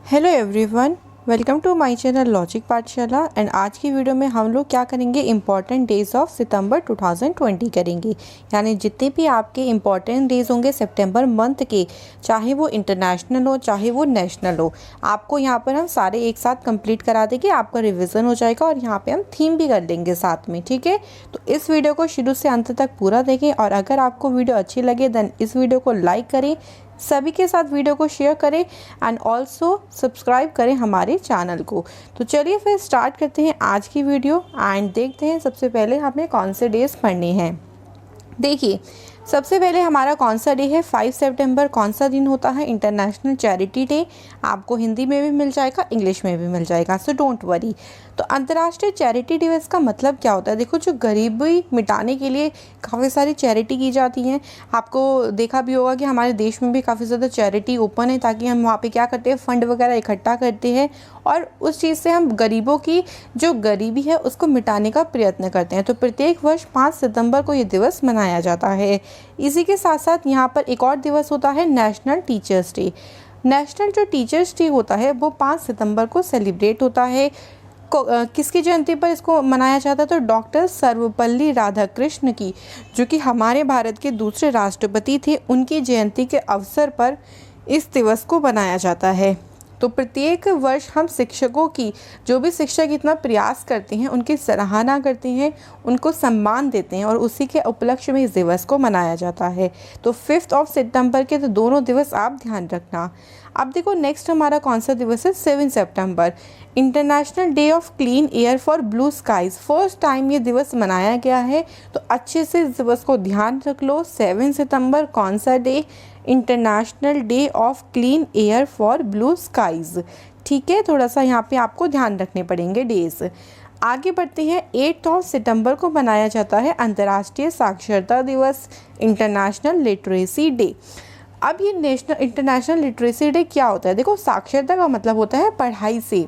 Hello everyone, welcome to my channel logic Pathshala. And आज की video में हम लोग क्या करेंगे, इम्पॉर्टेंट डेज़ ऑफ सितंबर 2020 करेंगे। यानी जितने भी आपके इम्पॉर्टेंट डेज़ होंगे सितंबर मंथ के, चाहे वो इंटरनेशनल हो चाहे वो नेशनल हो, आपको यहाँ पर हम सारे एक साथ कंप्लीट करा देंगे। आपका रिवीजन हो जाएगा और यहाँ पे हम थीम भी कर देंगे साथ में, ठीक है। तो इस वीडियो को शुरू से अंत तक पूरा देखें और अगर आपको वीडियो अच्छी लगे देन इस वीडियो को लाइक करें, सभी के साथ वीडियो को शेयर करें एंड ऑल्सो सब्सक्राइब करें हमारे चैनल को। तो चलिए फिर स्टार्ट करते हैं आज की वीडियो एंड देखते हैं सबसे पहले हमें कौन से डेज पढ़ने हैं। देखिए, सबसे पहले हमारा कौन सा डे है, 5 सितंबर कौन सा दिन होता है, इंटरनेशनल चैरिटी डे। आपको हिंदी में भी मिल जाएगा, इंग्लिश में भी मिल जाएगा, सो डोंट वरी। तो अंतर्राष्ट्रीय चैरिटी दिवस का मतलब क्या होता है? देखो, जो गरीबी मिटाने के लिए काफ़ी सारी चैरिटी की जाती हैं। आपको देखा भी होगा कि हमारे देश में भी काफ़ी ज़्यादा चैरिटी ओपन है, ताकि हम वहाँ पे क्या करते हैं, फंड वगैरह इकट्ठा करते हैं और उस चीज़ से हम गरीबों की जो गरीबी है उसको मिटाने का प्रयत्न करते हैं। तो प्रत्येक वर्ष 5 सितंबर को ये दिवस मनाया जाता है। इसी के साथ साथ यहाँ पर एक और दिवस होता है, नेशनल टीचर्स डे। नेशनल जो टीचर्स डे होता है वो 5 सितंबर को सेलिब्रेट होता है। किसकी जयंती पर इसको मनाया जाता है? तो डॉक्टर सर्वपल्ली राधाकृष्ण की, जो कि हमारे भारत के दूसरे राष्ट्रपति थे, उनकी जयंती के अवसर पर इस दिवस को मनाया जाता है। तो प्रत्येक वर्ष हम शिक्षकों की, जो भी शिक्षक इतना प्रयास करते हैं, उनकी सराहना करते हैं, उनको सम्मान देते हैं और उसी के उपलक्ष्य में इस दिवस को मनाया जाता है। तो 5 सितंबर के तो दोनों दिवस आप ध्यान रखना। अब देखो नेक्स्ट हमारा कौन सा दिवस है, 7 सितंबर, international day of clean air for blue skies. First time ये दिवस मनाया गया है, तो अच्छे से इस दिवस को ध्यान रख लो। 7 सितंबर कौन सा day, international day of clean air for blue skies, ठीक है। थोड़ा सा यहाँ पे आपको ध्यान रखने पड़ेंगे डेज। आगे बढ़ते हैं, 8 सितंबर को मनाया जाता है अंतर्राष्ट्रीय साक्षरता दिवस, इंटरनेशनल लिटरेसी डे। अब ये इंटरनेशनल लिटरेसी डे क्या होता है? देखो, साक्षरता का मतलब होता है पढ़ाई से।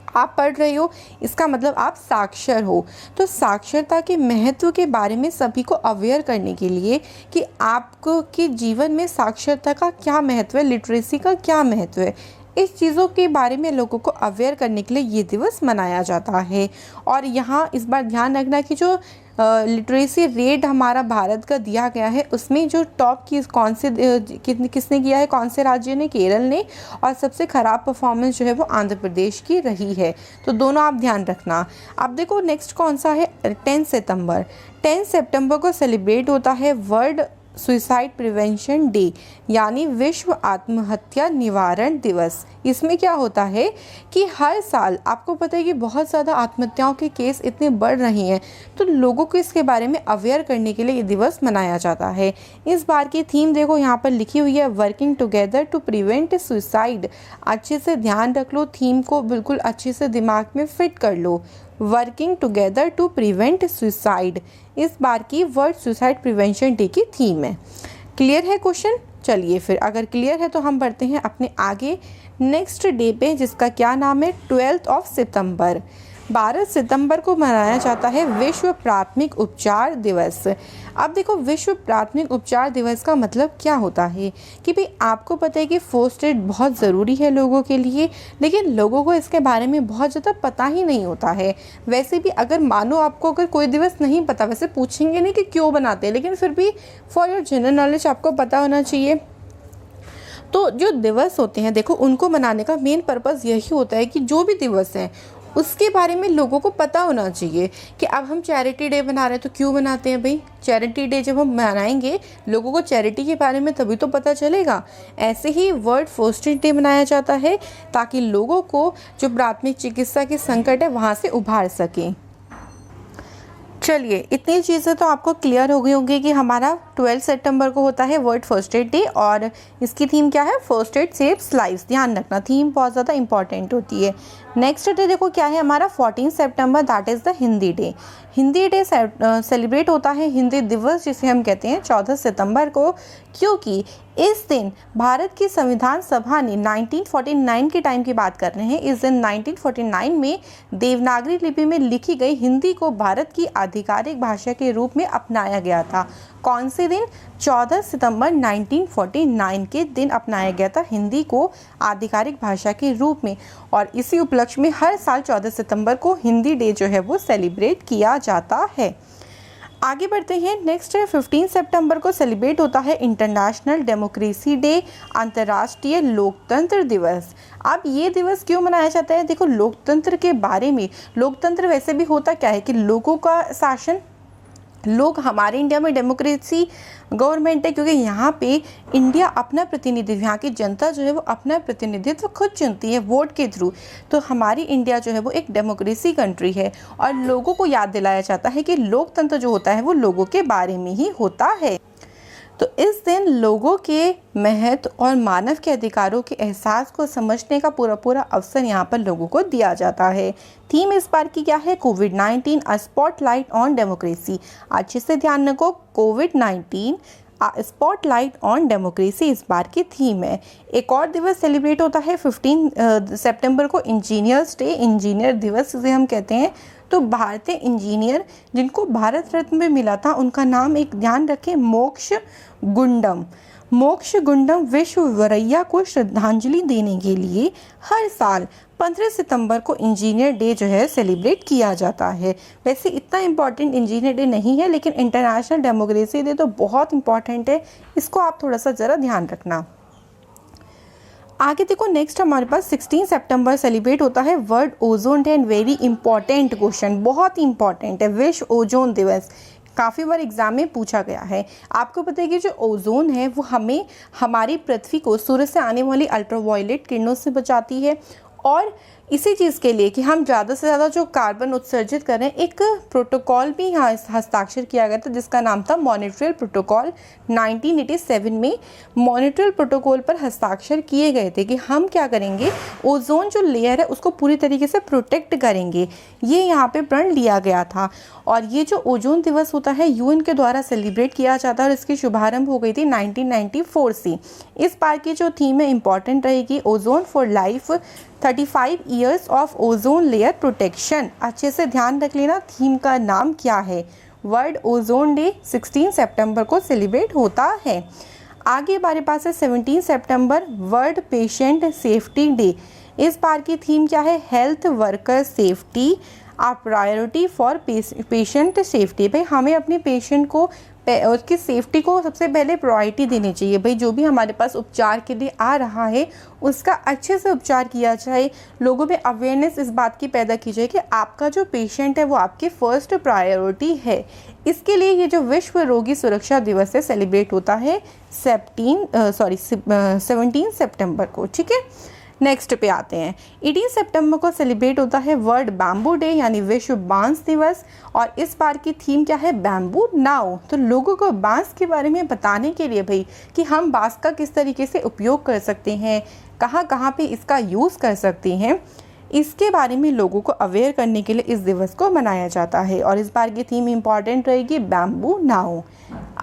आप पढ़ रहे हो, इसका मतलब आप साक्षर हो। तो साक्षरता के महत्व के बारे में सभी को अवेयर करने के लिए कि आपको के जीवन में साक्षरता का क्या महत्व है, लिटरेसी का क्या महत्व है, इस चीज़ों के बारे में लोगों को अवेयर करने के लिए ये दिवस मनाया जाता है। और यहाँ इस बार ध्यान रखना कि जो लिटरेसी रेट हमारा भारत का दिया गया है, उसमें जो टॉप की कौन से किसने किया है, कौन से राज्य ने, केरल ने, और सबसे ख़राब परफॉर्मेंस जो है वो आंध्र प्रदेश की रही है। तो दोनों आप ध्यान रखना। अब देखो नेक्स्ट कौन सा है, 10 सितंबर। 10 सितंबर को सेलिब्रेट होता है वर्ल्ड सुसाइड प्रिवेंशन डे, यानी विश्व आत्महत्या निवारण दिवस। इसमें क्या होता है कि हर साल आपको पता है कि बहुत ज़्यादा आत्महत्याओं के केस इतने बढ़ रही हैं, तो लोगों को इसके बारे में अवेयर करने के लिए ये दिवस मनाया जाता है। इस बार की थीम देखो यहाँ पर लिखी हुई है, working together to prevent suicide. अच्छे से ध्यान रख लो, थीम को बिल्कुल अच्छे से दिमाग में फिट कर लो। Working together to prevent suicide इस बार की वर्ल्ड सुसाइड प्रिवेंशन डे की थीम है। क्लियर है क्वेश्चन? चलिए फिर, अगर क्लियर है तो हम बढ़ते हैं अपने आगे नेक्स्ट डे पे, जिसका क्या नाम है, 12 सितंबर। 12 सितंबर को मनाया जाता है विश्व प्राथमिक उपचार दिवस। अब देखो, विश्व प्राथमिक उपचार दिवस का मतलब क्या होता है कि भाई आपको पता है कि फर्स्ट एड बहुत ज़रूरी है लोगों के लिए, लेकिन लोगों को इसके बारे में बहुत ज़्यादा पता ही नहीं होता है। वैसे भी अगर मानो आपको अगर कोई दिवस नहीं पता, वैसे पूछेंगे नहीं कि क्यों बनाते हैं, लेकिन फिर भी फॉर योर जनरल नॉलेज आपको पता होना चाहिए। तो जो दिवस होते हैं, देखो, उनको मनाने का मेन पर्पज़ यही होता है कि जो भी दिवस हैं उसके बारे में लोगों को पता होना चाहिए कि अब हम चैरिटी डे बना रहे हैं तो क्यों बनाते हैं भाई। चैरिटी डे जब हम मनाएंगे, लोगों को चैरिटी के बारे में तभी तो पता चलेगा। ऐसे ही वर्ल्ड फर्स्ट एड डे मनाया जाता है ताकि लोगों को जो प्राथमिक चिकित्सा के संकट है वहाँ से उभार सकें। चलिए, इतनी चीज़ें तो आपको क्लियर हो गई होंगी कि हमारा 12 सितंबर को होता है वर्ल्ड फर्स्ट एड डे और इसकी थीम क्या है, फर्स्ट एड सेव्स लाइव्स। ध्यान रखना, थीम बहुत ज़्यादा इंपॉर्टेंट होती है। नेक्स्ट डे देखो क्या है हमारा, 14 सितंबर, that is the Hindi day. Hindi day celebrate होता है, हिंदी दिवस जिसे हम कहते हैं, 14 सितंबर को, क्योंकि इस दिन भारत की संविधान सभा ने 1949 के टाइम की बात कर रहे हैं, इस दिन 1949 में देवनागरी लिपि में लिखी गई हिंदी को भारत की आधिकारिक भाषा के रूप में अपनाया गया था। कौन से दिन? 14 सितंबर 1949 के दिन अपनाया गया था हिंदी को आधिकारिक भाषा के रूप में, और इसी उपलक्ष्य में हर साल 14 सितंबर को हिंदी डे जो है वो सेलिब्रेट किया जाता है। आगे बढ़ते हैं। नेक्स्ट है 15 सितंबर को सेलिब्रेट होता है इंटरनेशनल डेमोक्रेसी डे, अंतर्राष्ट्रीय लोकतंत्र दिवस। अब ये दिवस क्यों मनाया जाता है? देखो, लोकतंत्र के बारे में, लोकतंत्र वैसे भी होता क्या है कि लोगों का शासन, लोग, हमारे इंडिया में डेमोक्रेसी गवर्नमेंट है क्योंकि यहाँ पे इंडिया अपना प्रतिनिधित्व, यहाँ की जनता जो है वो अपना प्रतिनिधित्व खुद चुनती है वोट के थ्रू। तो हमारी इंडिया जो है वो एक डेमोक्रेसी कंट्री है, और लोगों को याद दिलाया जाता है कि लोकतंत्र जो होता है वो लोगों के बारे में ही होता है। तो इस दिन लोगों के महत्व और मानव के अधिकारों के एहसास को समझने का पूरा अवसर यहाँ पर लोगों को दिया जाता है। थीम इस बार की क्या है? कोविड-19 अ स्पॉटलाइट ऑन डेमोक्रेसी। अच्छे से ध्यान रखो, कोविड-19 स्पॉटलाइट ऑन डेमोक्रेसी इस बार की थीम है। एक और दिवस सेलिब्रेट होता है 15 सितंबर को, इंजीनियर्स डे, इंजीनियर दिवस जिसे हम कहते हैं। तो भारतीय इंजीनियर जिनको भारत रत्न में मिला था उनका नाम एक ध्यान रखें, मोक्ष गुंडम। मोक्ष गुंडम विश्ववरैया को श्रद्धांजलि देने के लिए हर साल 15 सितंबर को इंजीनियर डे जो है सेलिब्रेट किया जाता है। वैसे इतना इम्पॉर्टेंट इंजीनियर डे नहीं है, लेकिन इंटरनेशनल डेमोक्रेसी डे तो बहुत इम्पॉर्टेंट है, इसको आप थोड़ा सा ज़रा ध्यान रखना। आगे देखो, नेक्स्ट हमारे पास 16 सितंबर सेलिब्रेट होता है world ozone day, and very important question, बहुत ही इंपॉर्टेंट है, विश्व ओजोन दिवस। काफ़ी बार एग्जाम में पूछा गया है। आपको पता है कि जो ओजोन है वो हमें, हमारी पृथ्वी को सूर्य से आने वाली अल्ट्रावायलेट किरणों से बचाती है, और इसी चीज़ के लिए कि हम ज़्यादा से ज़्यादा जो कार्बन उत्सर्जित कर रहे हैं, एक प्रोटोकॉल भी यहाँ हस्ताक्षर किया गया था जिसका नाम था मॉन्ट्रियल प्रोटोकॉल। 1987 में मॉन्ट्रियल प्रोटोकॉल पर हस्ताक्षर किए गए थे कि हम क्या करेंगे, ओजोन जो लेयर है उसको पूरी तरीके से प्रोटेक्ट करेंगे, ये यहाँ पे प्रण लिया गया था। और ये जो ओजोन दिवस होता है यूएन के द्वारा सेलिब्रेट किया जाता है, और इसकी शुभारंभ हो गई थी 1994 से। इस बार की जो थीम है इंपॉर्टेंट रहेगी, ozone for life 35 years of ozone layer protection. अच्छे से ध्यान रख लेना, थीम का नाम क्या है। वर्ल्ड ओजोन डे 16 सितंबर को सेलिब्रेट होता है। आगे हमारे पास है 17 सितंबर वर्ल्ड पेशेंट सेफ्टी डे। इस बार की थीम क्या है? Health worker safety a priority for patient safety. भाई हमें अपने पेशेंट को, उसकी सेफ्टी को सबसे पहले प्रायोरिटी देनी चाहिए। भाई जो भी हमारे पास उपचार के लिए आ रहा है उसका अच्छे से उपचार किया जाए, लोगों में अवेयरनेस इस बात की पैदा की जाए कि आपका जो पेशेंट है वो आपकी फर्स्ट प्रायोरिटी है। इसके लिए ये जो विश्व रोगी सुरक्षा दिवस है सेलिब्रेट होता है 17 सितंबर को। ठीक है, नेक्स्ट पे आते हैं। 18 सितंबर को सेलिब्रेट होता है वर्ल्ड बैम्बू डे, यानी विश्व बांस दिवस, और इस बार की थीम क्या है? Bamboo now. तो लोगों को बांस के बारे में बताने के लिए भाई कि हम बांस का किस तरीके से उपयोग कर सकते हैं, कहाँ कहाँ पे इसका यूज़ कर सकते हैं, इसके बारे में लोगों को अवेयर करने के लिए इस दिवस को मनाया जाता है। और इस बार की थीम इम्पॉर्टेंट रहेगी बैम्बू नाउ।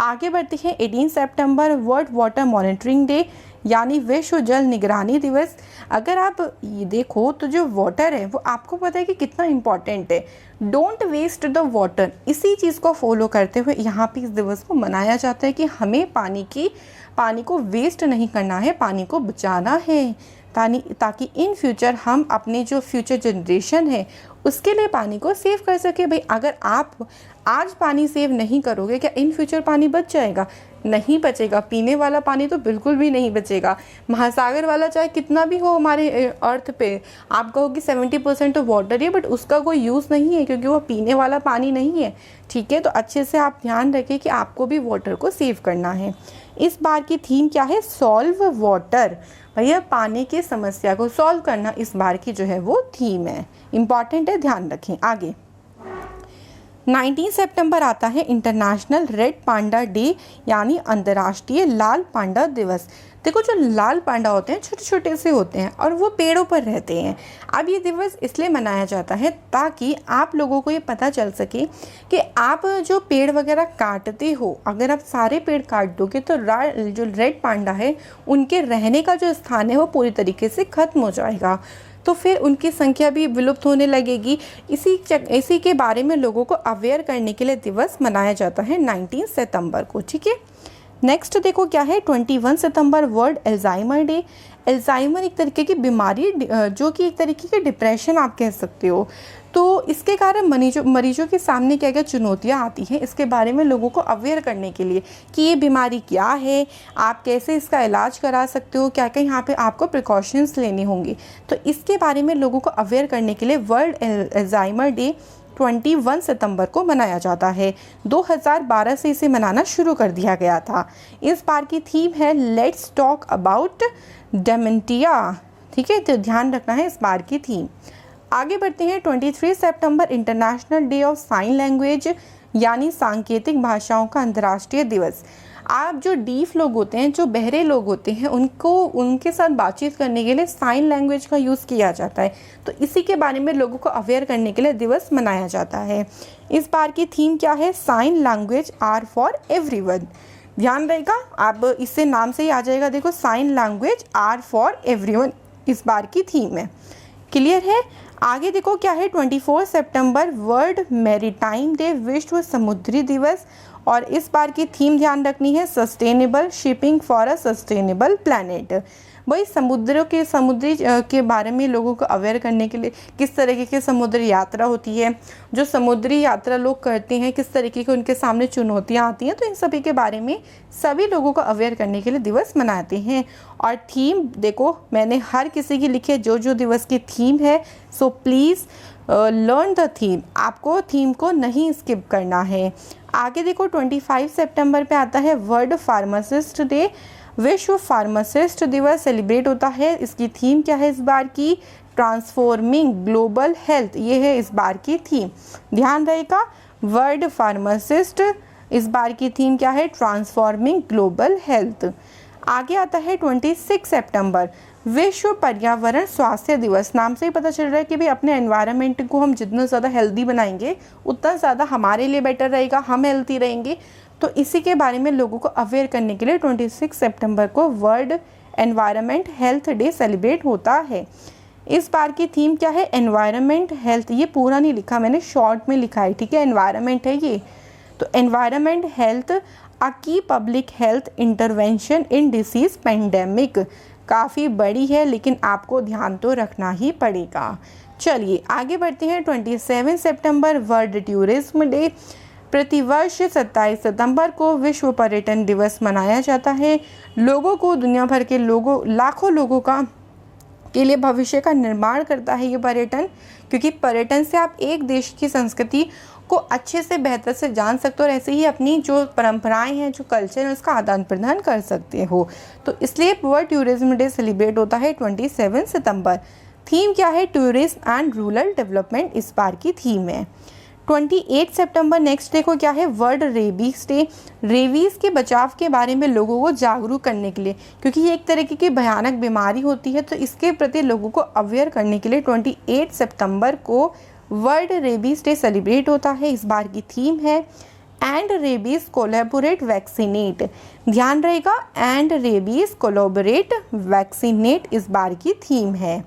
आगे बढ़ते हैं 18 सितंबर वर्ल्ड वाटर मॉनिटरिंग डे, यानी विश्व जल निगरानी दिवस। अगर आप ये देखो तो जो वाटर है वो आपको पता है कि कितना इम्पॉर्टेंट है। डोंट वेस्ट द वाटर, इसी चीज़ को फॉलो करते हुए यहाँ पे इस दिवस को मनाया जाता है कि हमें पानी को वेस्ट नहीं करना है, पानी को बचाना है, ताकि इन फ्यूचर हम अपने जो फ्यूचर जनरेशन है उसके लिए पानी को सेव कर सके। भाई अगर आप आज पानी सेव नहीं करोगे, क्या इन फ्यूचर पानी बच जाएगा? नहीं बचेगा। पीने वाला पानी तो बिल्कुल भी नहीं बचेगा। महासागर वाला चाहे कितना भी हो हमारे अर्थ पे, आप कहो कि 70% तो वाटर है, बट उसका कोई यूज़ नहीं है क्योंकि वो पीने वाला पानी नहीं है। ठीक है, तो अच्छे से आप ध्यान रखें कि आपको भी वाटर को सेव करना है। इस बार की थीम क्या है? Solve water. भैया पानी की समस्या को सॉल्व करना इस बार की जो है वो थीम है, इम्पॉर्टेंट है, ध्यान रखें। आगे 19 सितंबर आता है इंटरनेशनल रेड पांडा डे, यानी अंतर्राष्ट्रीय लाल पांडा दिवस। देखो जो लाल पांडा होते हैं छोटे छोटे से होते हैं और वो पेड़ों पर रहते हैं। अब ये दिवस इसलिए मनाया जाता है ताकि आप लोगों को ये पता चल सके कि आप जो पेड़ वगैरह काटते हो, अगर आप सारे पेड़ काट दोगे तो जो रेड पांडा है उनके रहने का जो स्थान है वो पूरी तरीके से खत्म हो जाएगा, तो फिर उनकी संख्या भी विलुप्त होने लगेगी। इसी के बारे में लोगों को अवेयर करने के लिए दिवस मनाया जाता है 19 सितंबर को। ठीक है, नेक्स्ट देखो क्या है, 21 सितंबर वर्ल्ड एल्जाइमर डे। एल्जाइमर एक तरीके की बीमारी जो कि एक तरीके की डिप्रेशन आप कह सकते हो। तो इसके कारण मरीजों के सामने क्या क्या चुनौतियाँ आती हैं, इसके बारे में लोगों को अवेयर करने के लिए कि ये बीमारी क्या है, आप कैसे इसका इलाज करा सकते हो, क्या क्या यहाँ पे आपको प्रिकॉशंस लेने होंगे, तो इसके बारे में लोगों को अवेयर करने के लिए वर्ल्ड एल्जाइमर डे 21 सितंबर को मनाया जाता है। 2012 से इसे मनाना शुरू कर दिया गया था। इस बार की थीम है लेट्स टॉक अबाउट डेमेंटिया। ठीक है, तो ध्यान रखना है इस बार की थीम। आगे बढ़ते हैं, 23 सितंबर international day of sign language, यानी सांकेतिक भाषाओं का अंतर्राष्ट्रीय दिवस। आप जो डीफ लोग होते हैं, जो बहरे लोग होते हैं, उनके साथ बातचीत करने के लिए साइन लैंग्वेज का यूज़ किया जाता है, तो इसी के बारे में लोगों को अवेयर करने के लिए दिवस मनाया जाता है। इस बार की थीम क्या है, sign language are for everyone. ध्यान रहेगा, आप इससे नाम से ही आ जाएगा, देखो sign language are for everyone इस बार की थीम है। क्लियर है। आगे देखो क्या है, 24 सितंबर वर्ल्ड मैरीटाइम डे, विश्व समुद्री दिवस, और इस बार की थीम ध्यान रखनी है sustainable shipping for a sustainable planet. वही समुद्री के बारे में लोगों को अवेयर करने के लिए, किस तरीके की समुद्री यात्रा होती है, जो समुद्री यात्रा लोग करते हैं किस तरीके की उनके सामने चुनौतियाँ आती हैं, तो इन सभी के बारे में सभी लोगों को अवेयर करने के लिए दिवस मनाते हैं। और थीम देखो मैंने हर किसी की लिखी है जो जो दिवस की थीम है, so please learn the theme, आपको थीम को नहीं स्किप करना है। आगे देखो 25 सितंबर पे आता है वर्ल्ड फार्मासिस्ट डे, विश्व फार्मासिस्ट दिवस सेलिब्रेट होता है। इसकी थीम क्या है इस बार की, ट्रांसफॉर्मिंग ग्लोबल हेल्थ, ये है इस बार की थीम। ध्यान रहेगा, वर्ल्ड फार्मासिस्ट इस बार की थीम क्या है, ट्रांसफॉर्मिंग ग्लोबल हेल्थ। आगे आता है 26 सितंबर विश्व पर्यावरण स्वास्थ्य दिवस। नाम से ही पता चल रहा है कि भाई अपने एनवायरनमेंट को हम जितना ज़्यादा हेल्दी बनाएंगे उतना ज़्यादा हमारे लिए बेटर रहेगा, हम हेल्दी रहेंगे। तो इसी के बारे में लोगों को अवेयर करने के लिए 26 सितंबर को world environment health day celebrate होता है। इस बार की थीम क्या है, एनवायरनमेंट हेल्थ। ये पूरा नहीं लिखा मैंने, शॉर्ट में लिखा है, ठीक है, एनवायरनमेंट है ये। तो एनवायरनमेंट हेल्थ अ की पब्लिक हेल्थ इंटरवेंशन इन डिसीज़ पेंडेमिक, काफ़ी बड़ी है लेकिन आपको ध्यान तो रखना ही पड़ेगा। चलिए आगे बढ़ते हैं, 27 सितंबर वर्ल्ड टूरिज्म डे। प्रतिवर्ष 27 सितंबर को विश्व पर्यटन दिवस मनाया जाता है। लोगों को, दुनिया भर के लोगों, लाखों लोगों के लिए भविष्य का निर्माण करता है ये पर्यटन, क्योंकि पर्यटन से आप एक देश की संस्कृति को अच्छे से बेहतर से जान सकते हो और ऐसे ही अपनी जो परंपराएं हैं, जो कल्चर है, उसका आदान प्रदान कर सकते हो। तो इसलिए वर्ल्ड टूरिज्म डे सेलिब्रेट होता है 27 सितंबर। थीम क्या है, टूरिज्म एंड रूरल डेवलपमेंट इस बार की थीम है। 28 सितंबर नेक्स्ट डे को क्या है, वर्ल्ड रेबीज डे। रेबीज़ के बचाव के बारे में लोगों को जागरूक करने के लिए, क्योंकि ये एक तरीके की भयानक बीमारी होती है, तो इसके प्रति लोगों को अवेयर करने के लिए 28 सितंबर को वर्ल्ड रेबीज डे सेलिब्रेट होता है। इस बार की थीम है एंड रेबीज कोलैबोरेट वैक्सीनेट। ध्यान रहेगा, एंड रेबीज कोलैबोरेट वैक्सीनेट इस बार की थीम है।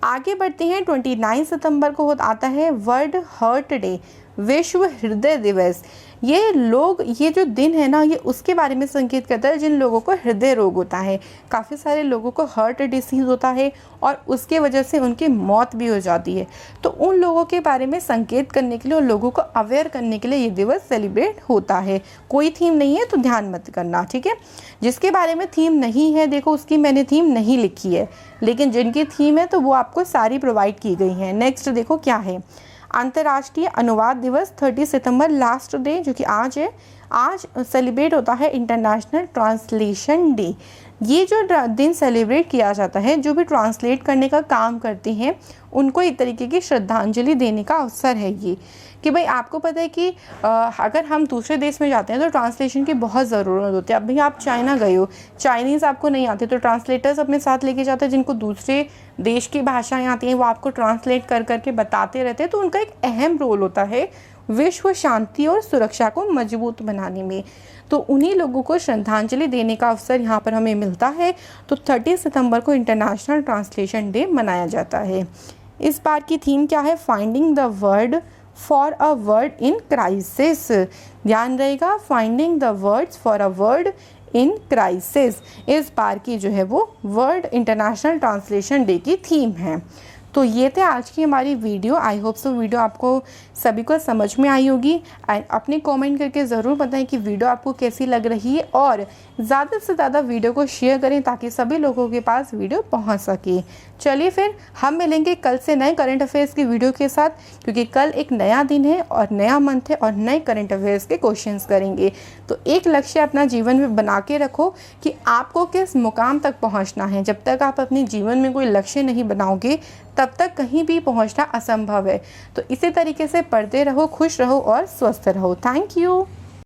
आगे बढ़ते हैं, 29 सितंबर को आता है वर्ल्ड हार्ट डे, विश्व हृदय दिवस। ये जो दिन है ना, ये उसके बारे में संकेत करता है जिन लोगों को हृदय रोग होता है। काफ़ी सारे लोगों को हार्ट डिसीज़ होता है और उसके वजह से उनकी मौत भी हो जाती है। तो उन लोगों के बारे में संकेत करने के लिए और लोगों को अवेयर करने के लिए ये दिवस सेलिब्रेट होता है। कोई थीम नहीं है तो ध्यान मत करना, ठीक है। जिसके बारे में थीम नहीं है, देखो उसकी मैंने थीम नहीं लिखी है, लेकिन जिनकी थीम है तो वो आपको सारी प्रोवाइड की गई हैं। नेक्स्ट देखो क्या है, अंतर्राष्ट्रीय अनुवाद दिवस 30 सितंबर लास्ट डे, जो कि आज है। आज सेलिब्रेट होता है इंटरनेशनल ट्रांसलेशन डे। ये जो दिन सेलिब्रेट किया जाता है, जो भी ट्रांसलेट करने का काम करते हैं उनको एक तरीके की श्रद्धांजलि देने का अवसर है ये, कि भाई आपको पता है कि अगर हम दूसरे देश में जाते हैं तो ट्रांसलेशन की बहुत ज़रूरत होती है। अब भाई आप चाइना गए हो, चाइनीज़ आपको नहीं आते तो ट्रांसलेटर्स अपने साथ लेके जाते हैं जिनको दूसरे देश की भाषाएं आती हैं, वो आपको ट्रांसलेट कर करके बताते रहते हैं। तो उनका एक अहम रोल होता है विश्व शांति और सुरक्षा को मजबूत बनाने में। तो उन्हीं लोगों को श्रद्धांजलि देने का अवसर यहाँ पर हमें मिलता है। तो 30 सितंबर को इंटरनेशनल ट्रांसलेशन डे मनाया जाता है। इस बार की थीम क्या है? Finding the word for a word in crisis. ध्यान रहेगा, finding the words for a word in crisis इस बार की जो है वो वर्ल्ड इंटरनेशनल ट्रांसलेशन डे की थीम है। तो ये थे आज की हमारी video. I hope so video आपको सभी को समझ में आई होगी। एंड अपने कमेंट करके ज़रूर बताएं कि वीडियो आपको कैसी लग रही है, और ज़्यादा से ज़्यादा वीडियो को शेयर करें ताकि सभी लोगों के पास वीडियो पहुंच सके। चलिए फिर हम मिलेंगे कल से नए करंट अफेयर्स की वीडियो के साथ, क्योंकि कल एक नया दिन है और नया मंथ है और नए करंट अफेयर्स के क्वेश्चंस करेंगे। तो एक लक्ष्य अपना जीवन में बना के रखो कि आपको किस मुकाम तक पहुंचना है। जब तक आप अपने जीवन में कोई लक्ष्य नहीं बनाओगे तब तक कहीं भी पहुंचना असंभव है। तो इसी तरीके से पढ़ते रहो, खुश रहो और स्वस्थ रहो। Thank you.